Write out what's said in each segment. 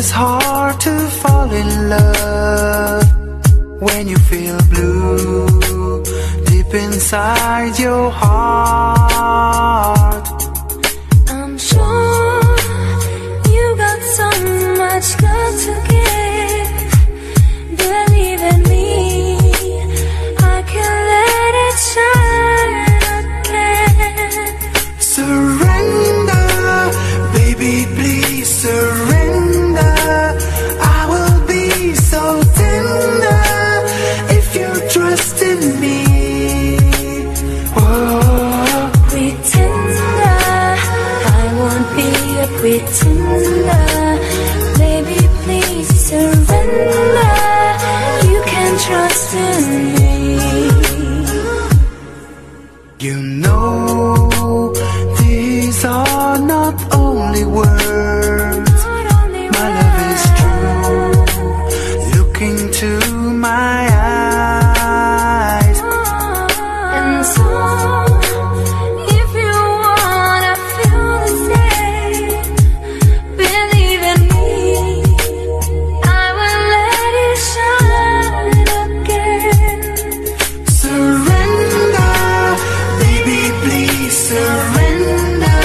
is hard to fall in love when you feel blue deep inside your heart. I'm sure you got so much love to give. Believe in me, I can let it shine again. Surrender, baby, please surrender. I will be so tender if you trust in me. Whoa. Pretender, I won't be a pretender. Baby, please surrender. You can trust in me. You know these are not only words. My love is true. Look into my eyes. And so, if you wanna feel the same, believe in me, I will let it shine again. Surrender, baby, please surrender.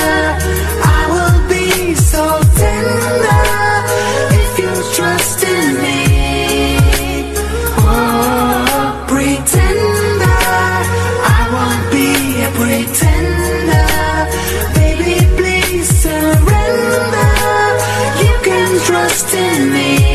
I will be so tender if you trust in me. Oh, pretender, I won't be a pretender. Baby, please surrender. You can trust in me.